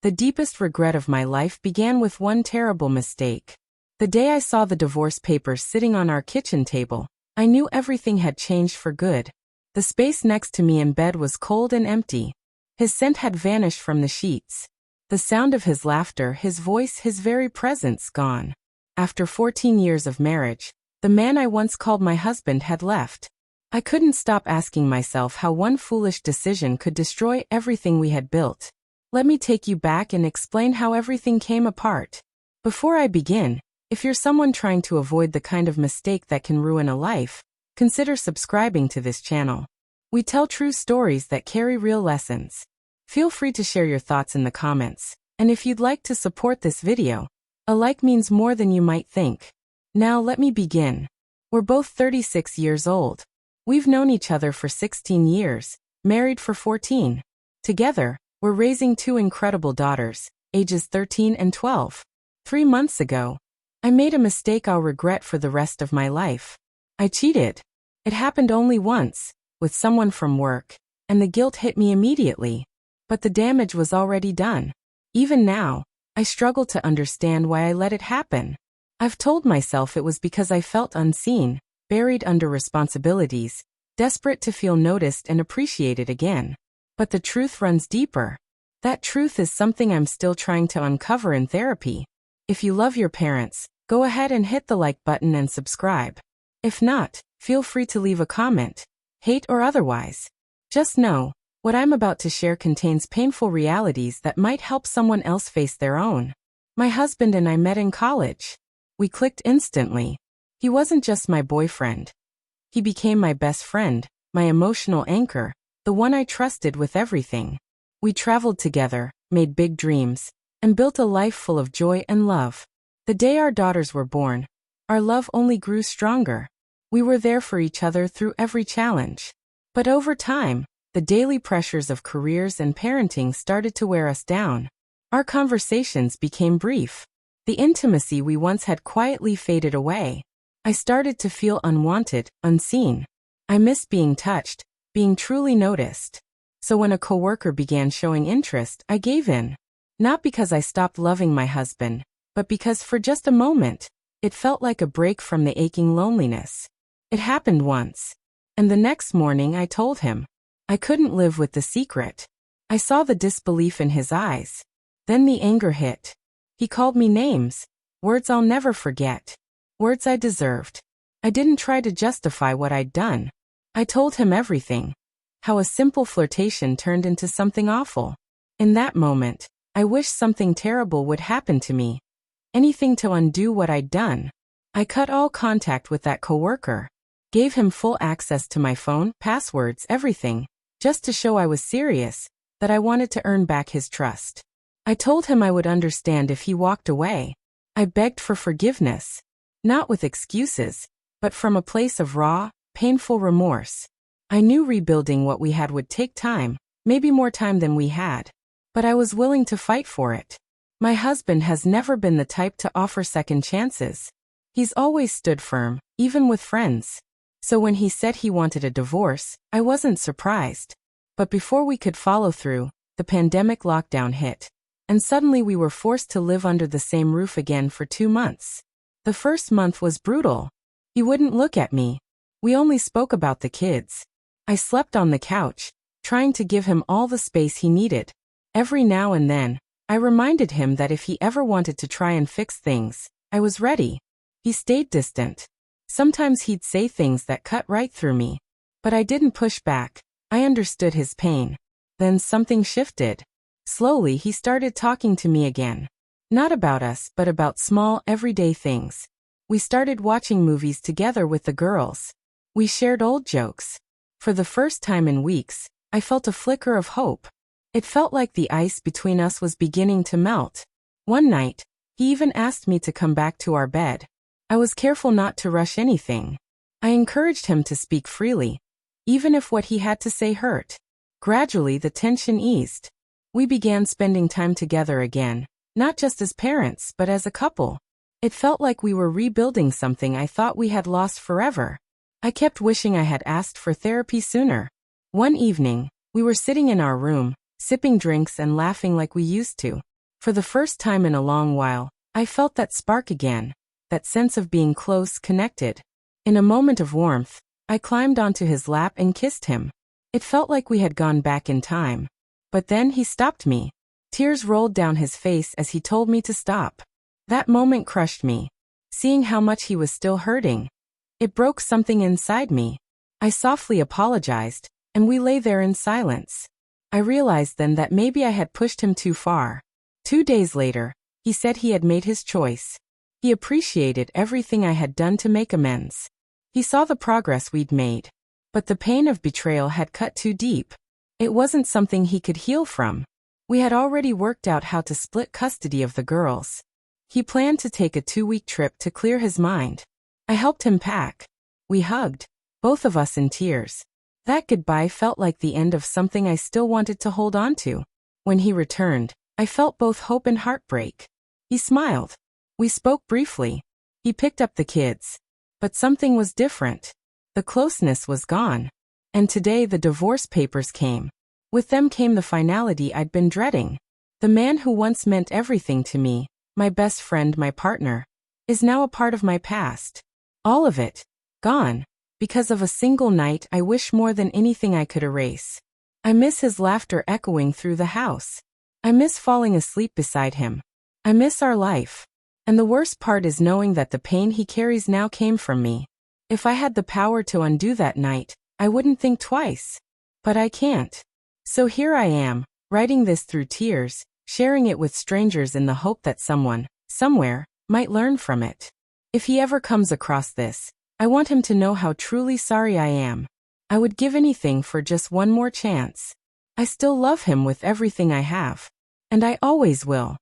The deepest regret of my life began with one terrible mistake. The day I saw the divorce papers sitting on our kitchen table, I knew everything had changed for good. The space next to me in bed was cold and empty. His scent had vanished from the sheets. The sound of his laughter, his voice, his very presence gone. After 14 years of marriage, the man I once called my husband had left. I couldn't stop asking myself how one foolish decision could destroy everything we had built. Let me take you back and explain how everything came apart. Before I begin, if you're someone trying to avoid the kind of mistake that can ruin a life, consider subscribing to this channel. We tell true stories that carry real lessons. Feel free to share your thoughts in the comments, and if you'd like to support this video, a like means more than you might think. Now let me begin. We're both 36 years old. We've known each other for 16 years, married for 14. Together, we're raising two incredible daughters, ages 13 and 12. 3 months ago, I made a mistake I'll regret for the rest of my life. I cheated. It happened only once, with someone from work, and the guilt hit me immediately. But the damage was already done. Even now, I struggle to understand why I let it happen. I've told myself it was because I felt unseen, buried under responsibilities, desperate to feel noticed and appreciated again. But the truth runs deeper. That truth is something I'm still trying to uncover in therapy. If you love your parents, go ahead and hit the like button and subscribe. If not, feel free to leave a comment, hate or otherwise. Just know, what I'm about to share contains painful realities that might help someone else face their own. My husband and I met in college. We clicked instantly. He wasn't just my boyfriend. He became my best friend, my emotional anchor, the one I trusted with everything. We traveled together, made big dreams, and built a life full of joy and love. The day our daughters were born, our love only grew stronger. We were there for each other through every challenge. But over time, the daily pressures of careers and parenting started to wear us down. Our conversations became brief. The intimacy we once had quietly faded away. I started to feel unwanted, unseen. I missed being touched, being truly noticed. So when a coworker began showing interest, I gave in. Not because I stopped loving my husband, but because for just a moment, it felt like a break from the aching loneliness. It happened once. And the next morning I told him. I couldn't live with the secret. I saw the disbelief in his eyes. Then the anger hit. He called me names, words I'll never forget. Words I deserved. I didn't try to justify what I'd done. I told him everything. How a simple flirtation turned into something awful. In that moment, I wished something terrible would happen to me. Anything to undo what I'd done. I cut all contact with that coworker. Gave him full access to my phone, passwords, everything, just to show I was serious, that I wanted to earn back his trust. I told him I would understand if he walked away. I begged for forgiveness. Not with excuses, but from a place of raw, painful remorse. I knew rebuilding what we had would take time, maybe more time than we had. But I was willing to fight for it. My husband has never been the type to offer second chances. He's always stood firm, even with friends. So when he said he wanted a divorce, I wasn't surprised. But before we could follow through, the pandemic lockdown hit. And suddenly we were forced to live under the same roof again for 2 months. The first month was brutal. He wouldn't look at me. We only spoke about the kids. I slept on the couch, trying to give him all the space he needed. Every now and then, I reminded him that if he ever wanted to try and fix things, I was ready. He stayed distant. Sometimes he'd say things that cut right through me. But I didn't push back. I understood his pain. Then something shifted. Slowly he started talking to me again. Not about us, but about small, everyday things. We started watching movies together with the girls. We shared old jokes. For the first time in weeks, I felt a flicker of hope. It felt like the ice between us was beginning to melt. One night, he even asked me to come back to our bed. I was careful not to rush anything. I encouraged him to speak freely, even if what he had to say hurt. Gradually the tension eased. We began spending time together again, not just as parents but as a couple. It felt like we were rebuilding something I thought we had lost forever. I kept wishing I had asked for therapy sooner. One evening, we were sitting in our room, sipping drinks and laughing like we used to. For the first time in a long while, I felt that spark again, that sense of being close, connected. In a moment of warmth, I climbed onto his lap and kissed him. It felt like we had gone back in time. But then he stopped me. Tears rolled down his face as he told me to stop. That moment crushed me. Seeing how much he was still hurting, it broke something inside me. I softly apologized, and we lay there in silence. I realized then that maybe I had pushed him too far. 2 days later, he said he had made his choice. He appreciated everything I had done to make amends. He saw the progress we'd made. But the pain of betrayal had cut too deep. It wasn't something he could heal from. We had already worked out how to split custody of the girls. He planned to take a 2-week trip to clear his mind. I helped him pack. We hugged, both of us in tears. That goodbye felt like the end of something I still wanted to hold on to. When he returned, I felt both hope and heartbreak. He smiled. We spoke briefly. He picked up the kids. But something was different. The closeness was gone. And today the divorce papers came. With them came the finality I'd been dreading. The man who once meant everything to me, my best friend, my partner, is now a part of my past. All of it, gone, because of a single night I wish more than anything I could erase. I miss his laughter echoing through the house. I miss falling asleep beside him. I miss our life. And the worst part is knowing that the pain he carries now came from me. If I had the power to undo that night, I wouldn't think twice. But I can't. So here I am, writing this through tears, sharing it with strangers in the hope that someone, somewhere, might learn from it. If he ever comes across this, I want him to know how truly sorry I am. I would give anything for just one more chance. I still love him with everything I have. And I always will.